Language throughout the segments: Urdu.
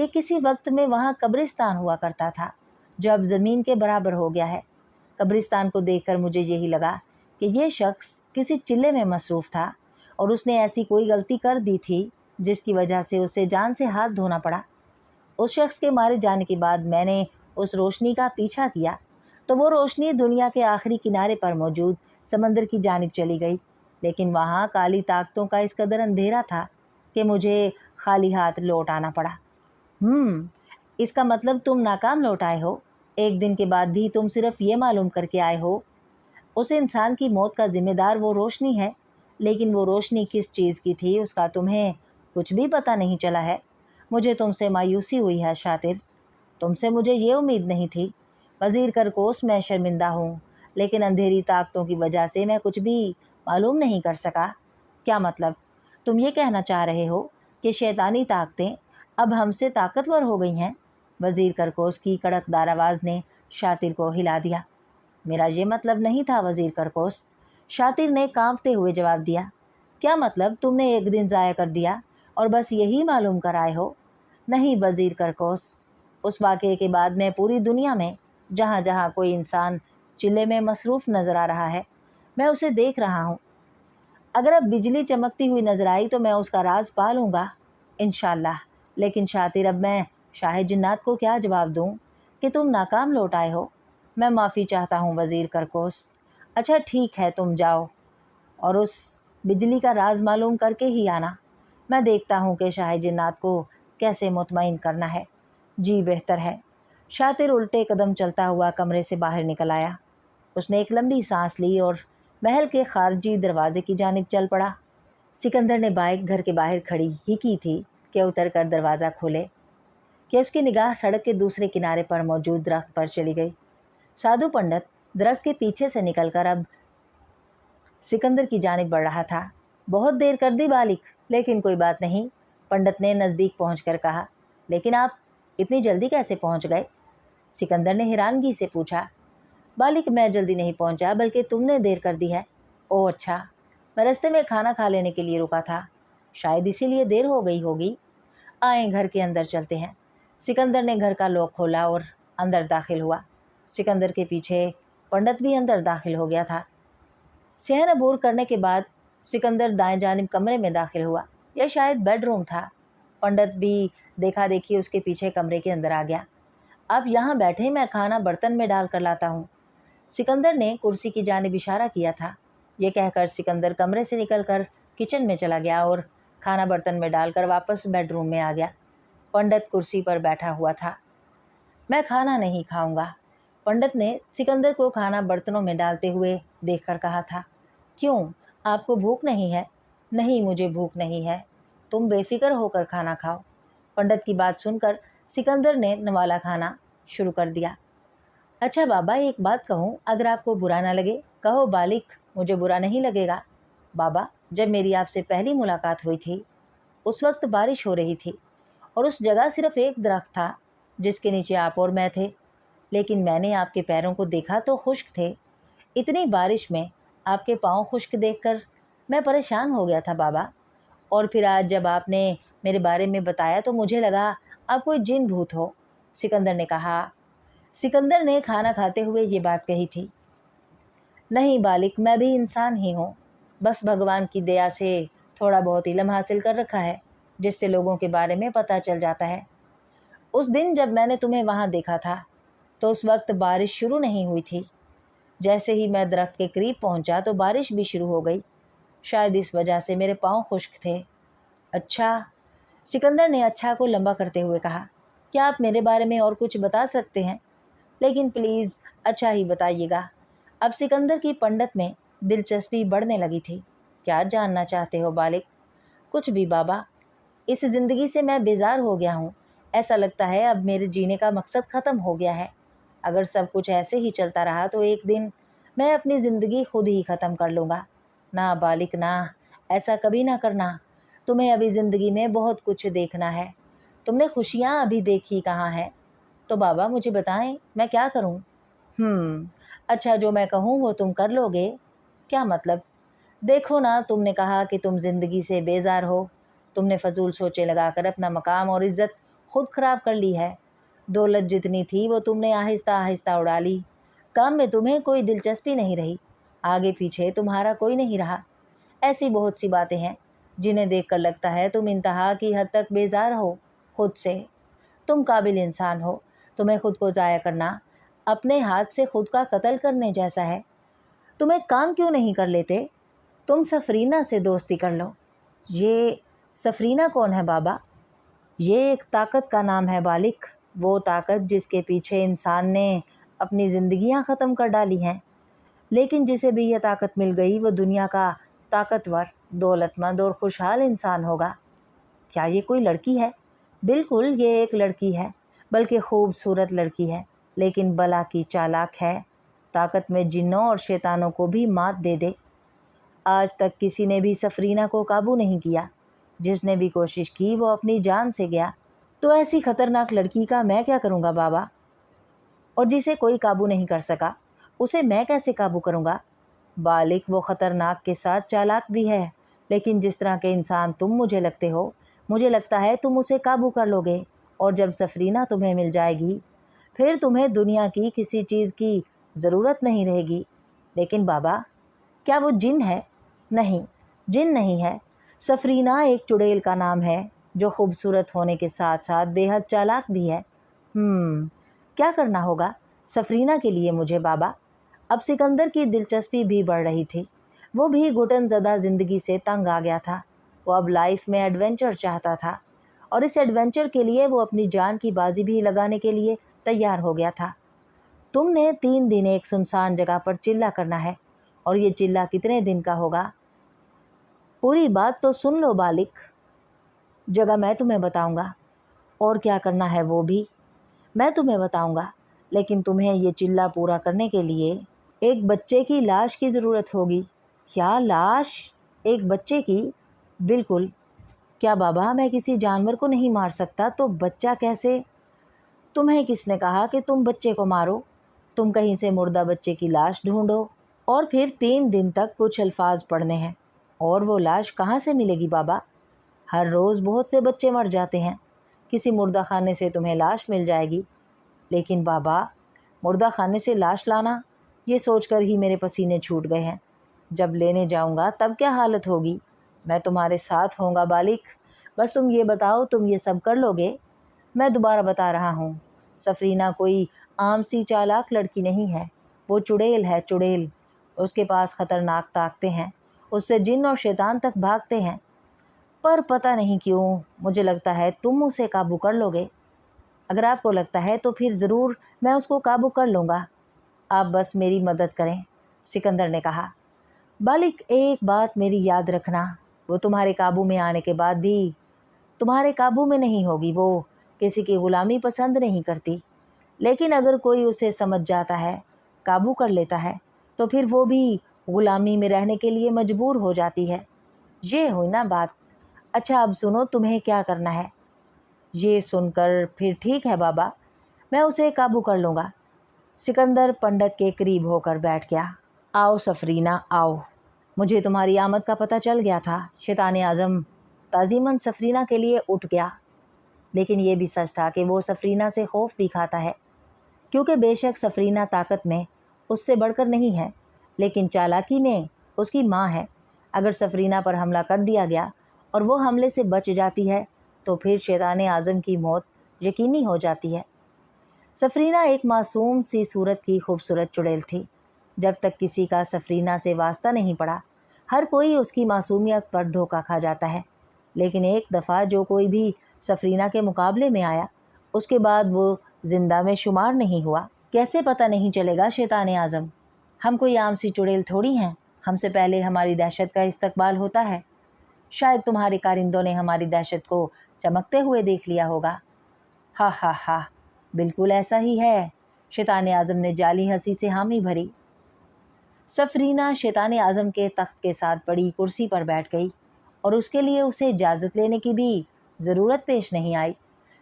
کہ کسی وقت میں وہاں قبرستان ہوا کرتا تھا جو اب زمین کے برابر ہو گیا ہے۔ قبرستان کو دیکھ کر مجھے یہی لگا کہ یہ شخص کسی چلے میں مصروف تھا اور اس نے ایسی کوئی غلطی کر دی تھی جس کی وجہ سے اسے جان سے ہاتھ دھونا پڑا۔ اس شخص کے مارے جانے کے بعد میں نے اس روشنی کا پیچھا کیا تو وہ روشنی دنیا کے آخری کنارے پر موجود سمندر کی جانب چلی گئی، لیکن وہاں کالی طاقتوں کا اس قدر اندھیرا تھا کہ مجھے خالی ہاتھ لوٹ آنا پڑا۔ اس کا مطلب تم ناکام لوٹ آئے ہو؟ ایک دن کے بعد بھی تم صرف یہ معلوم کر کے آئے ہو؟ اس انسان کی موت کا ذمہ دار وہ روشنی ہے، لیکن وہ روشنی کس چیز کی تھی اس کا تمہیں کچھ بھی پتہ نہیں چلا ہے۔ مجھے تم سے مایوسی ہوئی ہے شاطر، تم سے مجھے یہ امید نہیں تھی۔ وزیر کرکوس، میں شرمندہ ہوں، لیکن اندھیری طاقتوں کی وجہ سے میں کچھ بھی معلوم نہیں کر سکا۔ کیا مطلب؟ تم یہ کہنا چاہ رہے ہو کہ شیطانی طاقتیں اب ہم سے طاقتور ہو گئی ہیں؟ وزیر کرکوس کی کڑکدار آواز نے شاطر کو ہلا دیا۔ میرا یہ مطلب نہیں تھا وزیر کرکوس، شاطر نے کانپتے ہوئے جواب دیا۔ کیا مطلب؟ تم نے ایک دن ضائع کر دیا اور بس یہی معلوم کر آئے ہو؟ نہیں وزیر کرکوس، اس واقعے کے بعد میں پوری دنیا میں جہاں جہاں کوئی انسان چلے میں مصروف نظر آ رہا ہے میں اسے دیکھ رہا ہوں۔ اگر اب بجلی چمکتی ہوئی نظر آئی تو میں اس کا راز پا لوں گا انشاءاللہ۔ لیکن شاطر، اب میں شاہ جنات کو کیا جواب دوں کہ تم ناکام لوٹ آئے ہو؟ میں معافی چاہتا ہوں وزیر کرکوس۔ اچھا ٹھیک ہے، تم جاؤ اور اس بجلی کا راز معلوم کر کے ہی آنا۔ میں دیکھتا ہوں کہ شاہ جنات کو کیسے مطمئن کرنا ہے۔ جی بہتر ہے۔ شاطر الٹے قدم چلتا ہوا کمرے سے باہر نکل آیا۔ اس نے ایک لمبی سانس لی اور محل کے خارجی دروازے کی جانب چل پڑا۔ سکندر نے بائک گھر کے باہر کھڑی ہی کی تھی کہ اتر کر دروازہ کھولے کہ اس کی نگاہ سڑک کے دوسرے کنارے پر موجود درخت پر چلی گئی۔ سادھو پنڈت درخت کے پیچھے سے نکل کر اب سکندر کی جانب بڑھ رہا تھا۔ بہت دیر کر دی بالک، لیکن کوئی بات نہیں، پنڈت نے نزدیک پہنچ کر کہا۔ لیکن آپ اتنی جلدی کیسے پہنچ گئے؟ سکندر نے حیرانگی سے پوچھا۔ بالک، میں جلدی نہیں پہنچا بلکہ تم نے دیر کر دی ہے۔ اوہ اچھا، میں راستے میں کھانا کھا لینے کے لیے رکا تھا، شاید اسی لیے دیر ہو گئی ہوگی۔ آئیں گھر کے اندر چلتے ہیں۔ سکندر نے گھر کا لوک کھولا اور اندر داخل ہوا۔ سکندر کے پیچھے پنڈت بھی اندر داخل ہو گیا تھا۔ صحن عبور کرنے کے بعد سکندر دائیں جانب کمرے میں داخل ہوا۔ یہ شاید بیڈ روم تھا۔ پنڈت بھی دیکھا دیکھی اس کے پیچھے کمرے کے اندر آ گیا۔ آپ یہاں بیٹھے، میں کھانا برتن میں ڈال کر لاتا ہوں۔ سکندر نے کرسی کی جانب اشارہ کیا تھا۔ یہ کہہ کر سکندر کمرے سے نکل کر کچن میں چلا گیا اور کھانا برتن میں ڈال کر واپس بیڈ روم میں آ گیا۔ پنڈت کرسی پر بیٹھا ہوا تھا۔ میں کھانا نہیں کھاؤں گا، پنڈت نے سکندر کو کھانا برتنوں میں ڈالتے ہوئے دیکھ کر کہا تھا۔ کیوں؟ آپ کو بھوک نہیں ہے؟ نہیں، مجھے بھوک نہیں ہے، تم بے فکر ہو کر کھانا کھاؤ۔ پنڈت کی بات سن کر سکندر نے نوالا کھانا شروع کر دیا۔ اچھا بابا، ایک بات کہوں، اگر آپ کو برا نہ لگے؟ کہو بالک، مجھے برا نہیں لگے گا۔ بابا، جب میری آپ سے پہلی ملاقات ہوئی تھی اس وقت بارش ہو رہی تھی اور اس جگہ صرف ایک درخت تھا جس کے نیچے آپ اور میں تھے، لیکن میں نے آپ کے پیروں کو دیکھا تو خشک تھے۔ اتنی بارش میں آپ کے پاؤں خشک دیکھ کر میں پریشان ہو گیا تھا بابا، اور پھر آج جب آپ نے میرے بارے میں بتایا تو مجھے لگا آپ کوئی جن بھوت ہو، سکندر نے کہا۔ سکندر نے کھانا کھاتے ہوئے یہ بات کہی تھی۔ نہیں بالک، میں بھی انسان ہی ہوں، بس بھگوان کی دیا سے تھوڑا بہت علم حاصل کر رکھا ہے جس سے لوگوں کے بارے میں پتہ چل جاتا ہے۔ اس دن جب میں نے تمہیں وہاں دیکھا تھا تو اس وقت بارش شروع نہیں ہوئی تھی۔ جیسے ہی میں درخت کے قریب پہنچا تو بارش بھی شروع ہو گئی، شاید اس وجہ سے میرے پاؤں خشک تھے۔ اچھا، سکندر نے اچھا کو لمبا کرتے ہوئے کہا۔ کیا آپ میرے بارے میں اور کچھ بتا سکتے ہیں؟ لیکن پلیز اچھا ہی بتائیے گا۔ اب سکندر کی پنڈت میں دلچسپی بڑھنے لگی تھی۔ کیا جاننا چاہتے ہو بالک؟ کچھ بھی بابا، اس زندگی سے میں بیزار ہو گیا ہوں، ایسا لگتا ہے اب میرے جینے کا مقصد ختم ہو گیا ہے۔ اگر سب کچھ ایسے ہی چلتا رہا تو ایک دن میں اپنی زندگی خود ہی ختم کر لوں گا۔ نہ بالک نہ، ایسا کبھی نہ کرنا، تمہیں ابھی زندگی میں بہت کچھ دیکھنا ہے، تم نے خوشیاں ابھی دیکھی کہاں ہیں؟ تو بابا مجھے بتائیں میں کیا کروں؟ اچھا، جو میں کہوں وہ تم کر لو گے؟ کیا مطلب؟ دیکھو نا، تم نے کہا کہ تم زندگی سے بیزار ہو، تم نے فضول سوچے لگا کر اپنا مقام اور عزت خود خراب کر لی ہے۔ دولت جتنی تھی وہ تم نے آہستہ آہستہ اڑا لی۔ کام میں تمہیں کوئی دلچسپی نہیں رہی، آگے پیچھے تمہارا کوئی نہیں رہا۔ ایسی بہت سی باتیں ہیں جنہیں دیکھ کر لگتا ہے تم انتہا کی حد تک بیزار ہو خود سے۔ تم قابل انسان ہو، تمہیں خود کو ضائع کرنا اپنے ہاتھ سے خود کا قتل کرنے جیسا ہے۔ تم ایک کام کیوں نہیں کر لیتے؟ تم سفرینہ سے دوستی کر لو۔ یہ سفرینہ کون ہے بابا؟ یہ ایک طاقت کا نام ہے بالک، وہ طاقت جس کے پیچھے انسان نے اپنی زندگیاں ختم کر ڈالی ہیں، لیکن جسے بھی یہ طاقت مل گئی وہ دنیا کا طاقتور، دولت مند اور خوشحال انسان ہوگا۔ کیا یہ کوئی لڑکی ہے؟ بالکل، یہ ایک لڑکی ہے، بلکہ خوبصورت لڑکی ہے، لیکن بلا کی چالاک ہے۔ طاقت میں جنوں اور شیطانوں کو بھی مات دے دے۔ آج تک کسی نے بھی سفرینہ کو قابو نہیں کیا، جس نے بھی کوشش کی وہ اپنی جان سے گیا۔ تو ایسی خطرناک لڑکی کا میں کیا کروں گا بابا؟ اور جسے کوئی قابو نہیں کر سکا اسے میں کیسے قابو کروں گا؟ بالک وہ خطرناک کے ساتھ چالاک بھی ہے، لیکن جس طرح کے انسان تم مجھے لگتے ہو، مجھے لگتا ہے تم اسے قابو کر لو گے، اور جب سفرینہ تمہیں مل جائے گی پھر تمہیں دنیا کی کسی چیز کی ضرورت نہیں رہے گی۔ لیکن بابا، کیا وہ جن ہے؟ نہیں، جن نہیں ہے۔ سفرینہ ایک چڑیل کا نام ہے جو خوبصورت ہونے کے ساتھ ساتھ بے حد چالاک بھی ہے۔ کیا کرنا ہوگا سفرینہ کے لیے مجھے بابا؟ اب سکندر کی دلچسپی بھی بڑھ رہی تھی، وہ بھی گھٹن زدہ زندگی سے تنگ آ گیا تھا۔ وہ اب لائف میں ایڈونچر چاہتا تھا، اور اس ایڈونچر کے لیے وہ اپنی جان کی بازی بھی لگانے کے لیے تیار ہو گیا تھا۔ تم نے 3 دن ایک سنسان جگہ پر چلہ کرنا ہے، اور یہ چلہ کتنے دن کا ہوگا؟ پوری بات تو سن لو بالک۔ جگہ میں تمہیں بتاؤں گا، اور کیا کرنا ہے وہ بھی میں تمہیں بتاؤں گا، لیکن تمہیں یہ چلہ پورا کرنے کے لیے ایک بچے کی لاش کی ضرورت ہوگی۔ کیا لاش؟ ایک بچے کی؟ بالکل۔ کیا بابا میں کسی جانور کو نہیں مار سکتا تو بچہ کیسے؟ تمہیں کس نے کہا کہ تم بچے کو مارو؟ تم کہیں سے مردہ بچے کی لاش ڈھونڈو، اور پھر 3 دن تک کچھ الفاظ پڑھنے ہیں۔ اور وہ لاش کہاں سے ملے گی بابا؟ ہر روز بہت سے بچے مر جاتے ہیں، کسی مردہ خانے سے تمہیں لاش مل جائے گی۔ لیکن بابا، مردہ خانے سے لاش لانا، یہ سوچ کر ہی میرے پسینے چھوٹ گئے ہیں۔ جب لینے جاؤں گا تب کیا حالت ہوگی؟ میں تمہارے ساتھ ہوں گا بالک، بس تم یہ بتاؤ تم یہ سب کر لو گے؟ میں دوبارہ بتا رہا ہوں، سفرینہ کوئی عام سی چالاک لڑکی نہیں ہے، وہ چڑیل ہے، چڑیل۔ اس کے پاس خطرناک طاقتیں ہیں، اس سے جن اور شیطان تک بھاگتے ہیں، پر پتہ نہیں کیوں مجھے لگتا ہے تم اسے قابو کر لو گے۔ اگر آپ کو لگتا ہے تو پھر ضرور میں اس کو قابو کر لوں گا، آپ بس میری مدد کریں، سکندر نے کہا۔ بالک، ایک بات میری یاد رکھنا، وہ تمہارے قابو میں آنے کے بعد بھی تمہارے قابو میں نہیں ہوگی۔ وہ کسی کی غلامی پسند نہیں کرتی، لیکن اگر کوئی اسے سمجھ جاتا ہے، قابو کر لیتا ہے، تو پھر وہ بھی غلامی میں رہنے کے لیے مجبور ہو جاتی ہے۔ یہ ہوئی نا بات۔ اچھا اب سنو تمہیں کیا کرنا ہے۔ یہ سن کر پھر ٹھیک ہے بابا، میں اسے قابو کر لوں گا۔ سکندر پنڈت کے قریب ہو کر بیٹھ گیا۔ آؤ سفرینہ، آؤ، مجھے تمہاری آمد کا پتہ چل گیا تھا۔ شیطان اعظم تعظیماً سفرینہ کے لیے اٹھ گیا، لیکن یہ بھی سچ تھا کہ وہ سفرینہ سے خوف بھی کھاتا ہے، کیونکہ بے شک سفرینہ طاقت میں اس سے بڑھ کر نہیں ہے، لیکن چالاکی میں اس کی ماں ہے۔ اگر سفرینہ پر حملہ کر دیا گیا اور وہ حملے سے بچ جاتی ہے تو پھر شیطان اعظم کی موت یقینی ہو جاتی ہے۔ سفرینہ ایک معصوم سی صورت کی خوبصورت چڑیل تھی۔ جب تک کسی کا سفرینہ سے واسطہ نہیں پڑا، ہر کوئی اس کی معصومیت پر دھوکہ کھا جاتا ہے، لیکن ایک دفعہ جو کوئی بھی سفرینہ کے مقابلے میں آیا، اس کے بعد وہ زندہ میں شمار نہیں ہوا۔ کیسے پتہ نہیں چلے گا شیطان اعظم؟ ہم کوئی عام سی چڑیل تھوڑی ہیں، ہم سے پہلے ہماری دہشت کا استقبال ہوتا ہے۔ شاید تمہارے کارندوں نے ہماری دہشت کو چمکتے ہوئے دیکھ لیا ہوگا۔ ہاں ہاں ہاں، بالکل ایسا ہی ہے۔ شیطان اعظم نے جعلی ہنسی سے حامی بھری۔ سفرینہ شیطان اعظم کے تخت کے ساتھ بڑی کرسی پر بیٹھ گئی، اور اس کے لیے اسے اجازت لینے کی بھی ضرورت پیش نہیں آئی۔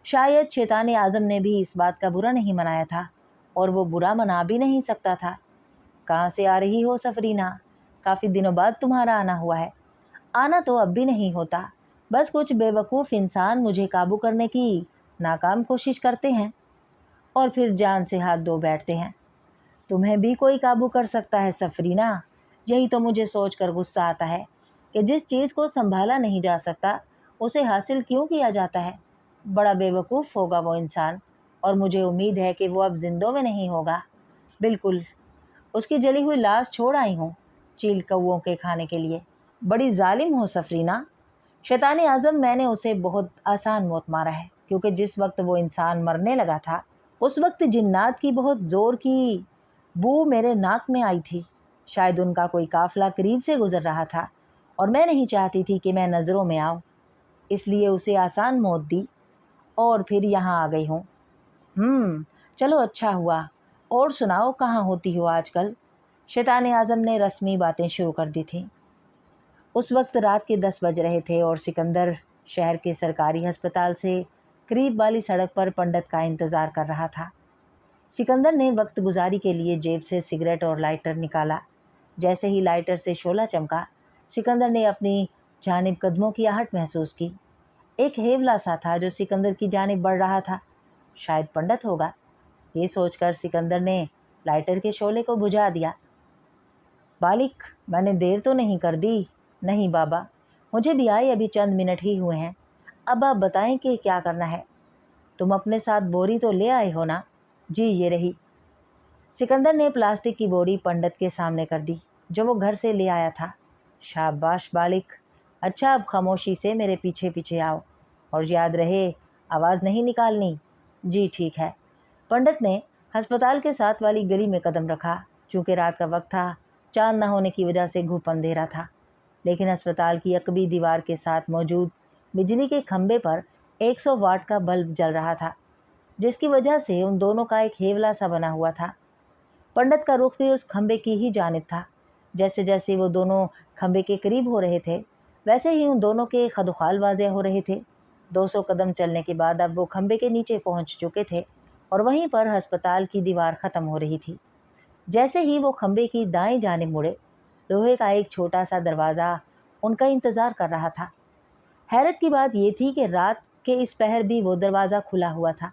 شاید شیطان اعظم نے بھی اس بات کا برا نہیں منایا تھا، اور وہ برا منا بھی نہیں سکتا تھا۔ کہاں سے آ رہی ہو سفرینہ؟ کافی دنوں بعد تمہارا آنا ہوا ہے۔ آنا تو اب بھی نہیں ہوتا، بس کچھ بے وقوف انسان مجھے قابو کرنے کی ناکام کوشش کرتے ہیں اور پھر جان سے ہاتھ دھو بیٹھتے ہیں۔ تمہیں بھی کوئی قابو کر سکتا ہے سفرینہ؟ یہی تو مجھے سوچ کر غصہ آتا ہے کہ جس چیز کو سنبھالا نہیں جا سکتا اسے حاصل کیوں کیا جاتا ہے۔ بڑا بے وقوف ہوگا وہ انسان، اور مجھے امید ہے کہ وہ اب زندوں میں نہیں ہوگا۔ بالکل، اس کی جلی ہوئی لاش چھوڑ آئی ہوں چیل کووں کے کھانے کے لیے۔ بڑی ظالم ہو سفرینہ۔ شیطان اعظم، میں نے اسے بہت آسان موت مارا ہے، کیونکہ جس وقت وہ انسان مرنے لگا تھا اس وقت جنات کی بہت زور کی بو میرے ناک میں آئی تھی۔ شاید ان کا کوئی قافلہ قریب سے گزر رہا تھا اور میں نہیں چاہتی تھی کہ میں نظروں میں آؤں، اس لیے اسے آسان موت دی اور پھر یہاں آ گئی ہوں۔ چلو اچھا ہوا۔ اور سناؤ، کہاں ہوتی ہو آج کل؟ شیطان اعظم نے رسمی باتیں شروع کر دی تھیں۔ اس وقت رات کے 10 بج رہے تھے اور سکندر شہر کے سرکاری ہسپتال سے قریب والی سڑک پر پنڈت کا انتظار کر رہا تھا۔ سکندر نے وقت گزاری کے لیے جیب سے سگریٹ اور لائٹر نکالا۔ جیسے ہی لائٹر سے شعلہ چمکا، سکندر نے اپنی جانب قدموں کی آہٹ محسوس کی۔ ایک ہیولا سا تھا جو سکندر کی جانب بڑھ رہا تھا۔ شاید پنڈت ہوگا۔ یہ سوچ کر سکندر نے لائٹر کے شعلے کو بجھا دیا۔ بالک، میں نے دیر تو نہیں کر دی؟ نہیں بابا، مجھے بھی آئے ابھی چند منٹ ہی ہوئے ہیں۔ اب آپ بتائیں کہ کیا کرنا ہے؟ تم اپنے ساتھ بوری تو لے آئے ہو نا؟ جی، یہ رہی۔ سکندر نے پلاسٹک کی بوری پنڈت کے سامنے کر دی جو وہ گھر سے لے آیا تھا۔ شاباش بالک، اچھا اب خاموشی سے میرے پیچھے پیچھے آؤ، اور یاد رہے آواز نہیں نکالنی۔ جی ٹھیک ہے۔ پنڈت نے ہسپتال کے ساتھ والی گلی میں قدم رکھا۔ چونکہ رات کا وقت تھا، چاند نہ ہونے کی وجہ سے گھوپ اندھیرا تھا، لیکن ہسپتال کی عقبی دیوار کے ساتھ موجود بجلی کے کھمبے پر 100 واٹ کا بلب جل رہا تھا، جس کی وجہ سے ان دونوں کا ایک ہیولا سا بنا ہوا تھا۔ پنڈت کا رخ بھی اس کھمبے کی ہی جانب تھا۔ جیسے جیسے وہ دونوں کھمبے کے قریب ہو رہے تھے، ویسے ہی ان دونوں کے خد و خال واضح ہو رہے تھے۔ 200 قدم چلنے کے بعد اب وہ کھمبے کے نیچے پہنچ چکے تھے اور وہیں پر ہسپتال کی دیوار ختم ہو رہی تھی۔ جیسے ہی وہ کھمبے کی دائیں جانب مڑے، لوہے کا ایک چھوٹا سا دروازہ ان کا انتظار کر رہا تھا۔ حیرت کی بات یہ تھی کہ رات کے اس پہر بھی وہ دروازہ کھلا ہوا تھا۔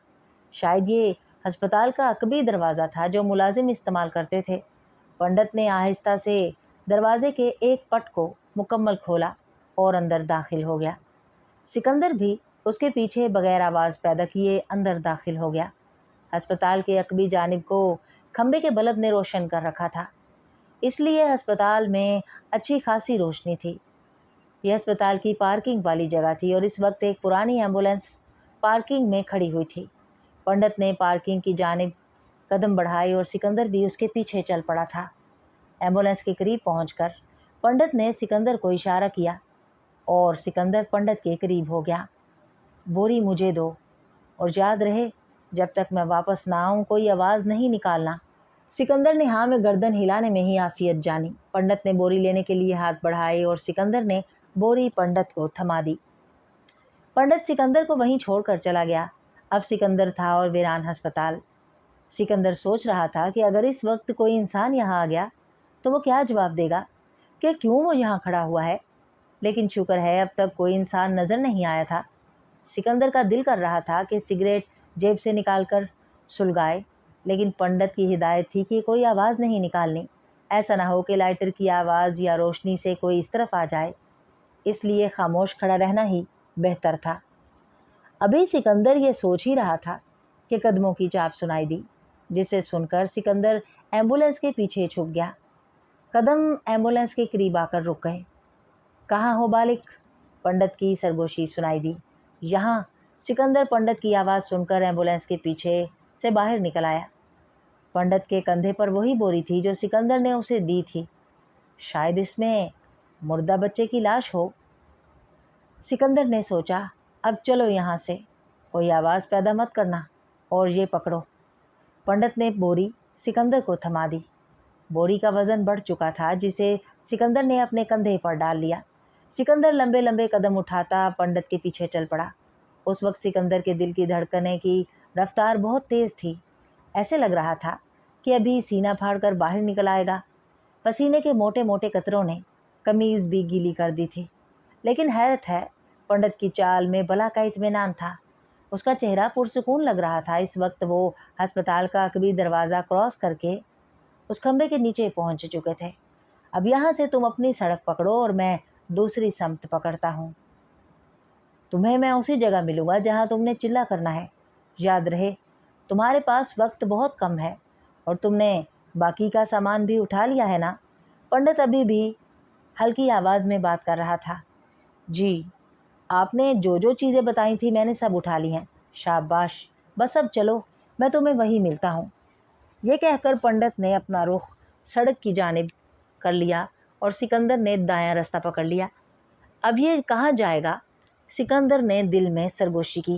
شاید یہ ہسپتال کا عقبی دروازہ تھا جو ملازم استعمال کرتے تھے۔ پنڈت نے آہستہ سے دروازے کے ایک پٹ کو مکمل کھولا اور اندر داخل ہو گیا۔ سکندر بھی اس کے پیچھے بغیر آواز پیدا کیے اندر داخل ہو گیا۔ ہسپتال کے عقبی جانب کو کھمبے کے بلب نے روشن کر رکھا تھا، اس لیے ہسپتال میں اچھی خاصی روشنی تھی۔ یہ ہسپتال کی پارکنگ والی جگہ تھی اور اس وقت ایک پرانی ایمبولینس پارکنگ میں کھڑی ہوئی تھی۔ پنڈت نے پارکنگ کی جانب قدم بڑھائے اور سکندر بھی اس کے پیچھے چل پڑا تھا۔ ایمبولینس کے قریب پہنچ کر پنڈت نے سکندر کو اشارہ کیا اور سکندر پنڈت کے قریب ہو گیا۔ بوری مجھے دو، اور یاد رہے جب تک میں واپس نہ آؤں کوئی آواز نہیں نکالنا۔ سکندر نے ہاں میں گردن ہلانے میں ہی عافیت جانی۔ پنڈت نے بوری لینے کے لیے ہاتھ بڑھائے اور سکندر نے بوری پنڈت کو تھما دی۔ پنڈت سکندر کو وہیں چھوڑ کر چلا گیا۔ اب سکندر تھا اور ویران ہسپتال۔ سکندر سوچ رہا تھا کہ اگر اس وقت کوئی انسان یہاں آ گیا تو وہ کیا جواب دے گا کہ کیوں وہ یہاں کھڑا ہوا ہے، لیکن شکر ہے اب تک کوئی انسان نظر نہیں آیا تھا۔ سکندر کا دل کر رہا تھا کہ سگریٹ جیب سے نکال کر سلگائے، لیکن پنڈت کی ہدایت تھی کہ کوئی آواز نہیں نکالنی، ایسا نہ ہو کہ لائٹر کی آواز یا روشنی سے کوئی اس طرف آ جائے، اس لیے خاموش کھڑا رہنا ہی بہتر تھا۔ ابھی سکندر یہ سوچ ہی رہا تھا کہ قدموں کی چاپ سنائی دی، جسے سن کر سکندر ایمبولینس کے پیچھے چھپ گیا۔ قدم ایمبولینس کے قریب آ کر رک گئے۔ کہاں ہو بالک؟ پنڈت کی سرگوشی سنائی دی۔ یہاں۔ سکندر پنڈت کی آواز سن کر ایمبولینس کے پیچھے سے باہر نکل آیا۔ پنڈت کے کندھے پر وہی بوری تھی جو سکندر نے اسے دی تھی۔ شاید اس میں مردہ بچے کی لاش ہو، سکندر نے سوچا۔ اب چلو یہاں سے، کوئی آواز پیدا مت کرنا، اور یہ پکڑو۔ پنڈت نے بوری سکندر کو تھما دی۔ بوری کا وزن بڑھ چکا تھا جسے سکندر نے اپنے کندھے پر ڈال لیا۔ سکندر لمبے لمبے قدم اٹھاتا پنڈت کے پیچھے چل پڑا۔ اس وقت سکندر کے دل کی دھڑکنیں کی رفتار بہت تیز تھی۔ ایسے لگ رہا تھا کہ ابھی سینہ پھاڑ کر باہر نکل آئے گا۔ پسینے کے موٹے موٹے قطروں نے قمیض بھی گیلی کر دی تھی، لیکن حیرت ہے، پنڈت کی چال میں بلا کا اطمینان تھا۔ اس کا چہرہ پرسکون لگ رہا تھا۔ اس وقت وہ ہسپتال کا کبھی دروازہ کراس کر کے اس کھمبے کے نیچے پہنچ چکے تھے۔ اب یہاں سے تم اپنی سڑک پکڑو اور میں دوسری سمت پکڑتا ہوں۔ تمہیں میں اسی جگہ ملوں گا جہاں تم نے چلا کرنا ہے۔ یاد رہے تمہارے پاس وقت بہت کم ہے اور تم نے باقی کا سامان بھی اٹھا لیا ہے نا؟ پنڈت ابھی بھی ہلکی آواز میں بات کر رہا تھا۔ جی، آپ نے جو جو چیزیں بتائی تھیں میں نے سب اٹھا لی ہیں۔ شاباش، بس اب چلو، میں تمہیں وہیں ملتا ہوں۔ یہ کہہ کر پنڈت نے اپنا رخ سڑک کی جانب کر لیا اور سکندر نے دایاں راستہ پکڑ لیا۔ اب یہ کہاں جائے گا؟ سکندر نے دل میں سرگوشی کی۔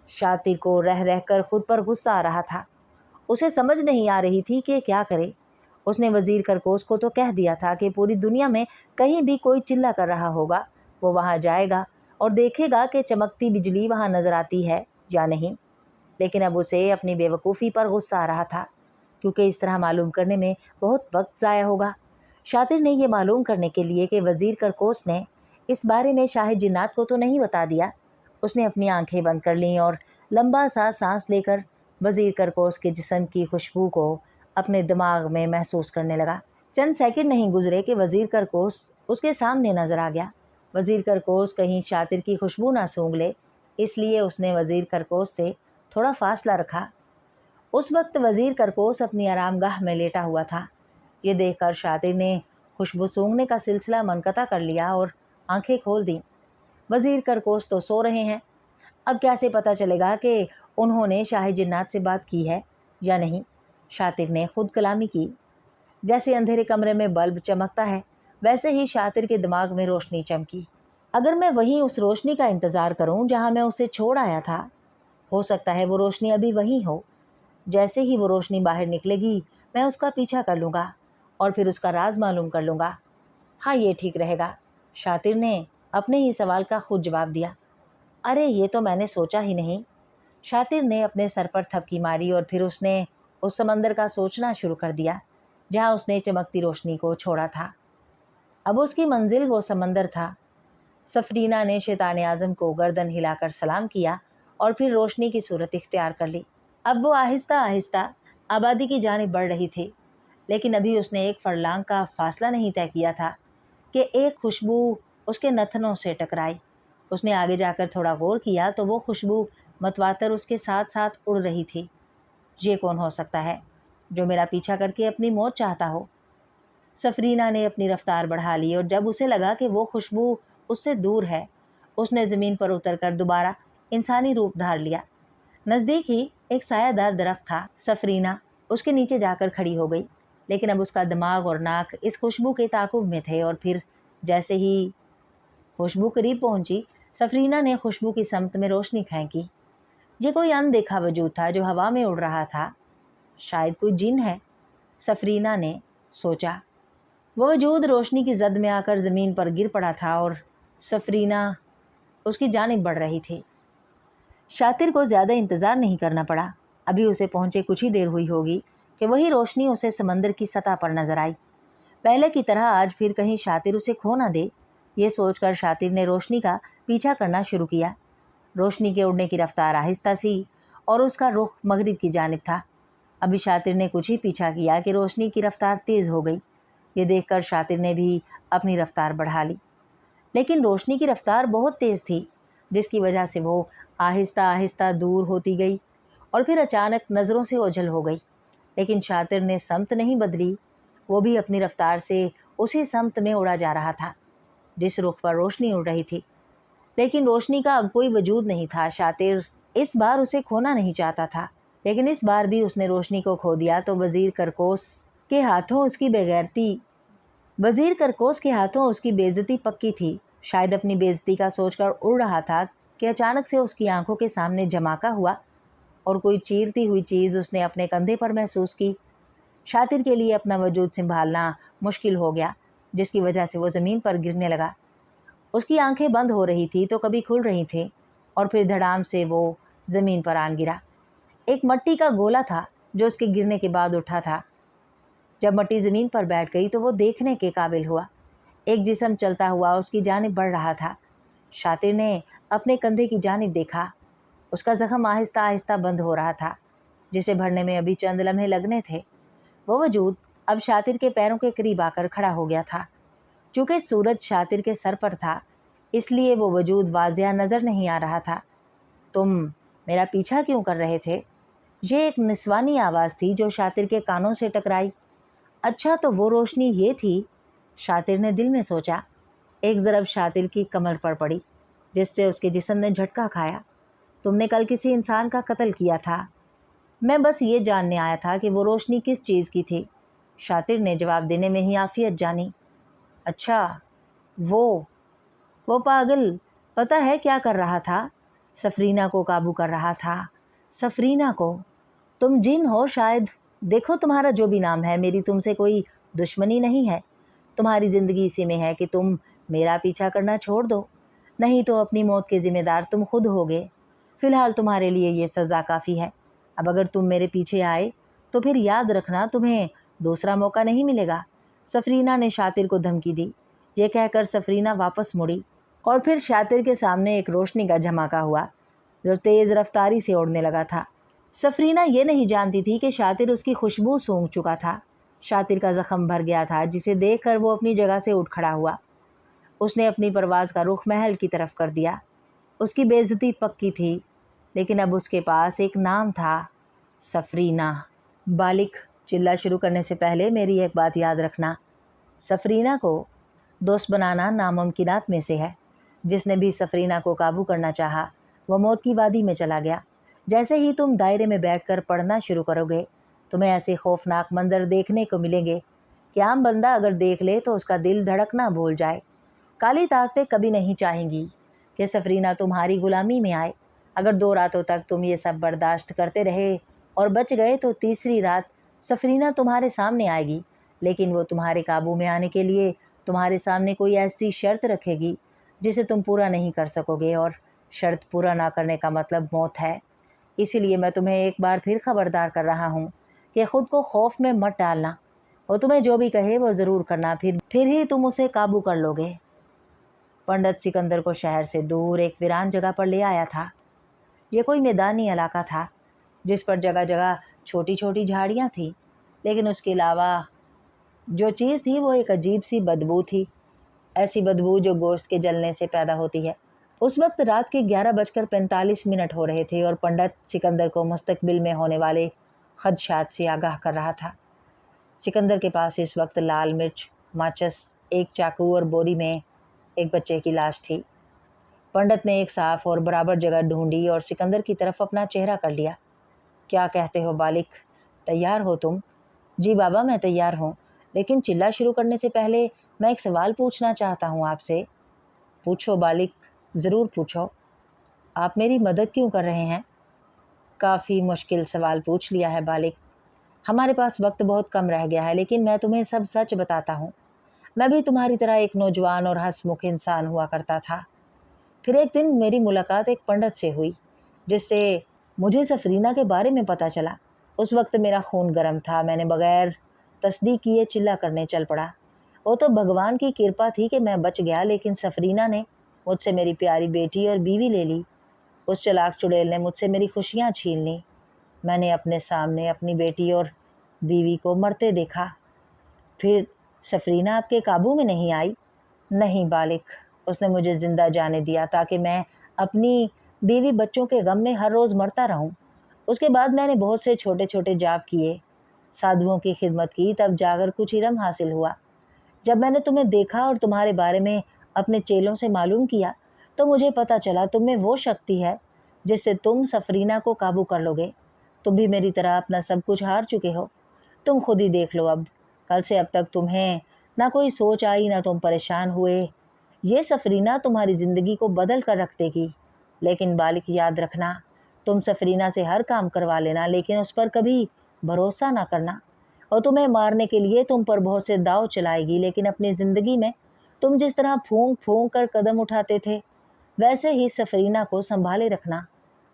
شاطر کو رہ رہ کر خود پر غصہ آ رہا تھا۔ اسے سمجھ نہیں آ رہی تھی کہ کیا کرے۔ اس نے وزیر کرکوس کو تو کہہ دیا تھا کہ پوری دنیا میں کہیں بھی کوئی چلا کر رہا ہوگا وہ وہاں جائے گا اور دیکھے گا کہ چمکتی بجلی وہاں نظر آتی ہے یا نہیں، لیکن اب اسے اپنی بے وقوفی پر غصہ آ رہا تھا کیونکہ اس طرح معلوم کرنے میں بہت وقت ضائع ہوگا۔ شاطر نے یہ معلوم کرنے کے لیے کہ وزیر کرکوس نے اس بارے میں شاہ جنات کو تو نہیں بتا دیا، اس نے اپنی آنکھیں بند کر لیں اور لمبا سا سانس لے کر وزیر کرکوس کے جسم کی خوشبو کو اپنے دماغ میں محسوس کرنے لگا۔ چند سیکنڈ نہیں گزرے کہ وزیر کرکوس اس کے سامنے نظر آ گیا۔ وزیر کرکوس کہیں شاطر کی خوشبو نہ سونگھ لے، اس لیے اس نے وزیر کرکوس سے تھوڑا فاصلہ رکھا۔ اس وقت وزیر کرکوس اپنی آرام گاہ میں لیٹا ہوا تھا۔ یہ دیکھ کر شاطر نے خوشبو سونگھنے کا سلسلہ منقطع کر لیا اور آنکھیں کھول دیں۔ وزیر کرکوس تو سو رہے ہیں، اب کیسے پتہ چلے گا کہ انہوں نے شاہ جنات سے بات کی ہے یا نہیں؟ شاطر نے خود کلامی کی۔ جیسے اندھیرے کمرے میں بلب چمکتا ہے ویسے ہی شاطر کے دماغ میں روشنی چمکی۔ اگر میں وہیں اس روشنی کا انتظار کروں جہاں میں اسے چھوڑ آیا تھا، ہو سکتا ہے وہ روشنی ابھی وہیں ہو۔ جیسے ہی وہ روشنی باہر نکلے گی میں اس کا پیچھا کر لوں گا اور پھر اس کا راز معلوم کر لوں گا۔ ہاں، یہ ٹھیک رہے گا۔ شاطر نے اپنے ہی سوال کا خود جواب دیا۔ ارے یہ تو میں نے سوچا ہی نہیں۔ شاطر نے اپنے سر پر تھپکی ماری اور پھر اس نے اس سمندر کا سوچنا شروع کر دیا جہاں اس نے چمکتی روشنی کو چھوڑا تھا۔ اب اس کی منزل وہ سمندر تھا۔ سفرینہ نے شیطان اعظم کو گردن ہلا کر سلام کیا اور پھر روشنی کی صورت اختیار کر لی۔ اب وہ آہستہ آہستہ آبادی کی جانب بڑھ رہی تھی، لیکن ابھی اس نے ایک فرلانگ کا فاصلہ نہیں طے کیا تھا کہ ایک خوشبو اس کے نتنوں سے ٹکرائی۔ اس نے آگے جا کر تھوڑا غور کیا تو وہ خوشبو متواتر اس کے ساتھ ساتھ اڑ رہی تھی۔ یہ کون ہو سکتا ہے جو میرا پیچھا کر کے اپنی موت چاہتا ہو؟ سفرینہ نے اپنی رفتار بڑھا لی اور جب اسے لگا کہ وہ خوشبو اس سے دور ہے، اس نے زمین پر اتر کر دوبارہ انسانی روپ دھار لیا۔ نزدیک ہی ایک سایہ دار درخت تھا۔ سفرینہ اس کے نیچے جا کر کھڑی ہو گئی، لیکن اب اس کا دماغ اور ناک اس خوشبو کے تعاقب میں تھے اور پھر جیسے ہی خوشبو قریب پہنچی، سفرینہ نے خوشبو کی سمت میں روشنی پھینکی۔ یہ کوئی اندیکھا وجود تھا جو ہوا میں اڑ رہا تھا۔ شاید کوئی جن ہے، سفرینہ نے سوچا۔ وہ وجود روشنی کی زد میں آ کر زمین پر گر پڑا تھا اور سفرینہ اس کی جانب بڑھ رہی تھی۔ شاطر کو زیادہ انتظار نہیں کرنا پڑا۔ ابھی اسے پہنچے کچھ ہی دیر ہوئی ہوگی کہ وہی روشنی اسے سمندر کی سطح پر نظر آئی۔ پہلے کی طرح آج پھر کہیں شاطر اسے کھو نہ دے، یہ سوچ کر شاطر نے روشنی کا پیچھا کرنا شروع کیا۔ روشنی کے اڑنے کی رفتار آہستہ سی اور اس کا رخ مغرب کی جانب تھا۔ ابھی شاطر نے کچھ ہی پیچھا کیا کہ روشنی کی رفتار تیز ہو گئی۔ یہ دیکھ کر شاطر نے بھی اپنی رفتار بڑھا لی، لیکن روشنی کی رفتار بہت تیز تھی جس کی وجہ سے وہ آہستہ آہستہ دور ہوتی گئی اور پھر اچانک نظروں سے اوجھل ہو گئی۔ لیکن شاطر نے سمت نہیں بدلی، وہ بھی اپنی رفتار سے اسی سمت میں اڑا جا رہا تھا جس رخ پر روشنی اڑ رہی تھی۔ لیکن روشنی کا اب کوئی وجود نہیں تھا۔ شاطر اس بار اسے کھونا نہیں چاہتا تھا، لیکن اس بار بھی اس نے روشنی کو کھو دیا تو وزیر کرکوس کے ہاتھوں اس کی بے عزتی پکی تھی۔ شاید اپنی بے عزتی کا سوچ کر اڑ رہا تھا کہ اچانک سے اس کی آنکھوں کے سامنے جھماکا ہوا اور کوئی چیرتی ہوئی چیز اس نے اپنے کندھے پر محسوس کی۔ شاطر کے لیے اپنا وجود سنبھالنا مشکل ہو گیا، جس کی وجہ سے وہ زمین پر گرنے لگا۔ اس کی آنکھیں بند ہو رہی تھی تو کبھی کھل رہی تھیں اور پھر دھڑام سے وہ زمین پر آن گرا۔ ایک مٹی کا گولا تھا جو اس کے گرنے کے بعد اٹھا تھا۔ جب مٹی زمین پر بیٹھ گئی تو وہ دیکھنے کے قابل ہوا۔ ایک جسم چلتا ہوا اس کی جانب بڑھ رہا تھا۔ شاطر نے اپنے کندھے کی جانب دیکھا۔ اس کا زخم آہستہ آہستہ بند ہو رہا تھا، جسے بھرنے میں ابھی چند لمحے لگنے تھے۔ وہ وجود اب شاطر کے پیروں کے قریب آ کر کھڑا ہو گیا تھا۔ چونکہ سورج شاطر کے سر پر تھا، اس لیے وہ وجود واضح نظر نہیں آ رہا تھا۔ تم میرا پیچھا کیوں کر رہے تھے؟ یہ ایک نسوانی آواز تھی جو شاطر کے کانوں سے ٹکرائی۔ اچھا تو وہ روشنی یہ تھی، شاطر نے دل میں سوچا۔ ایک ضرب شاطر کی کمر پر پڑی، جس سے اس کے جسم نے جھٹکا کھایا۔ تم نے کل کسی انسان کا قتل کیا تھا۔ میں بس یہ جاننے آیا تھا کہ وہ روشنی کس چیز کی تھی۔ شاطر نے جواب دینے میں ہی عافیت جانی۔ اچھا، وہ پاگل پتہ ہے کیا کر رہا تھا؟ سفرینہ کو قابو کر رہا تھا۔ سفرینہ کو؟ تم جن ہو شاید۔ دیکھو تمہارا جو بھی نام ہے، میری تم سے کوئی دشمنی نہیں ہے۔ تمہاری زندگی اسی میں ہے کہ تم میرا پیچھا کرنا چھوڑ دو، نہیں تو اپنی موت کے ذمہ دار تم خود ہوگے۔ فی الحال تمہارے لیے یہ سزا کافی ہے۔ اب اگر تم میرے پیچھے آئے تو پھر یاد رکھنا تمہیں دوسرا موقع نہیں ملے گا۔ سفرینہ نے شاطر کو دھمکی دی۔ یہ کہہ کر سفرینہ واپس مڑی اور پھر شاطر کے سامنے ایک روشنی کا جھماکہ ہوا جو تیز رفتاری سے اڑنے لگا تھا۔ سفرینہ یہ نہیں جانتی تھی کہ شاطر اس کی خوشبو سونگھ چکا تھا۔ شاطر کا زخم بھر گیا تھا، جسے دیکھ کر وہ اپنی جگہ سے اٹھ کھڑا ہوا۔ اس نے اپنی پرواز کا رخ محل کی طرف کر دیا۔ اس کی بے عزتی پکی تھی، لیکن اب اس کے پاس ایک نام تھا، سفرینہ۔ بالک، چلہ شروع کرنے سے پہلے میری ایک بات یاد رکھنا۔ سفرینہ کو دوست بنانا ناممکنات میں سے ہے۔ جس نے بھی سفرینہ کو قابو کرنا چاہا، وہ موت کی وادی میں چلا گیا۔ جیسے ہی تم دائرے میں بیٹھ کر پڑھنا شروع کرو گے، تمہیں ایسے خوفناک منظر دیکھنے کو ملیں گے کہ عام بندہ اگر دیکھ لے تو اس کا دل دھڑکنا بھول جائے۔ کالی طاقتیں کبھی نہیں چاہیں گی کہ سفرینہ تمہاری غلامی میں آئے۔ اگر 2 راتوں تک تم یہ سب برداشت کرتے رہے اور بچ گئے تو تیسری رات سفرینہ تمہارے سامنے آئے گی، لیکن وہ تمہارے قابو میں آنے کے لیے تمہارے سامنے کوئی ایسی شرط رکھے گی جسے تم پورا نہیں کر سکو گے، اور شرط پورا نہ کرنے کا مطلب موت ہے۔ اسی لیے میں تمہیں ایک بار پھر خبردار کر رہا ہوں کہ خود کو خوف میں مت ڈالنا۔ وہ تمہیں جو بھی کہے وہ ضرور کرنا، پھر ہی تم اسے قابو کر لو گے۔ پنڈت سکندر کو شہر سے دور ایک ویران جگہ پر لے آیا تھا۔ یہ کوئی میدانی علاقہ تھا جس پر جگہ جگہ چھوٹی چھوٹی جھاڑیاں تھیں، لیکن اس کے علاوہ جو چیز تھی وہ ایک عجیب سی بدبو تھی، ایسی بدبو جو گوشت کے جلنے سے پیدا ہوتی ہے۔ اس وقت رات کے 11:45 ہو رہے تھے اور پنڈت سکندر کو مستقبل میں ہونے والے خدشات سے آگاہ کر رہا تھا۔ سکندر کے پاس اس وقت لال مرچ، ماچس، ایک چاقو اور بوری میں ایک بچے کی لاش تھی۔ پنڈت نے ایک صاف اور برابر جگہ ڈھونڈی اور سکندر کی طرف اپنا چہرہ کر لیا۔ کیا کہتے ہو بالک، تیار ہو تم؟ جی بابا، میں تیار ہوں، لیکن چلہ شروع کرنے سے پہلے میں ایک سوال پوچھنا چاہتا ہوں آپ سے۔ پوچھو بالک، ضرور پوچھو۔ آپ میری مدد کیوں کر رہے ہیں؟ کافی مشکل سوال پوچھ لیا ہے بالک۔ ہمارے پاس وقت بہت کم رہ گیا ہے، لیکن میں تمہیں سب سچ بتاتا ہوں۔ میں بھی تمہاری طرح ایک نوجوان اور ہنس مکھ انسان ہوا کرتا تھا۔ پھر ایک دن میری ملاقات ایک پنڈت سے ہوئی، جس سے مجھے سفرینہ کے بارے میں پتہ چلا۔ اس وقت میرا خون گرم تھا، میں نے بغیر تصدیق کیے چلہ کرنے چل پڑا۔ وہ تو بھگوان کی کرپا تھی کہ میں بچ گیا، لیکن سفرینہ نے مجھ سے میری پیاری بیٹی اور بیوی لے لی۔ اس چلاک چڑیل نے مجھ سے میری خوشیاں چھین لیں۔ میں نے اپنے سامنے اپنی بیٹی اور بیوی کو مرتے دیکھا۔ پھر سفرینہ آپ کے قابو میں نہیں آئی؟ نہیں بالک، اس نے مجھے زندہ جانے دیا تاکہ میں اپنی بیوی بچوں کے غم میں ہر روز مرتا رہوں۔ اس کے بعد میں نے بہت سے چھوٹے چھوٹے جاپ کیے، سادھوؤں کی خدمت کی، تب جا کر کچھ علم حاصل ہوا۔ جب میں نے تمہیں دیکھا اور تمہارے بارے میں اپنے چیلوں سے معلوم کیا تو مجھے پتہ چلا تم میں وہ شکتی ہے جس سے تم سفرینہ کو قابو کر لو گے۔ تم بھی میری طرح اپنا سب کچھ ہار چکے ہو۔ تم خود ہی دیکھ لو، اب کل سے اب تک تمہیں نہ کوئی سوچ آئی، نہ تم پریشان ہوئے۔ یہ سفرینہ تمہاری زندگی کو بدل کر رکھ دے گی۔ لیکن بالک، یاد رکھنا، تم سفرینہ سے ہر کام کروا لینا، لیکن اس پر کبھی بھروسہ نہ کرنا۔ اور تمہیں مارنے کے لیے تم پر بہت سے داؤ چلائے گی، لیکن اپنی زندگی میں تم جس طرح پھونک پھونک کر قدم اٹھاتے تھے، ویسے ہی سفرینہ کو سنبھالے رکھنا۔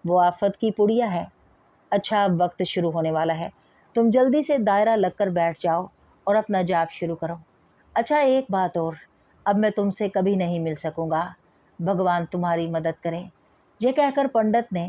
وہ آفت کی پڑیا ہے۔ اچھا، اب وقت شروع ہونے والا ہے، تم جلدی سے دائرہ لگ کر بیٹھ جاؤ اور اپنا جاپ شروع کرو۔ اچھا، ایک بات اور، اب میں تم سے کبھی نہیں مل سکوں گا، بھگوان تمہاری مدد کرے۔ یہ کہہ کر پنڈت نے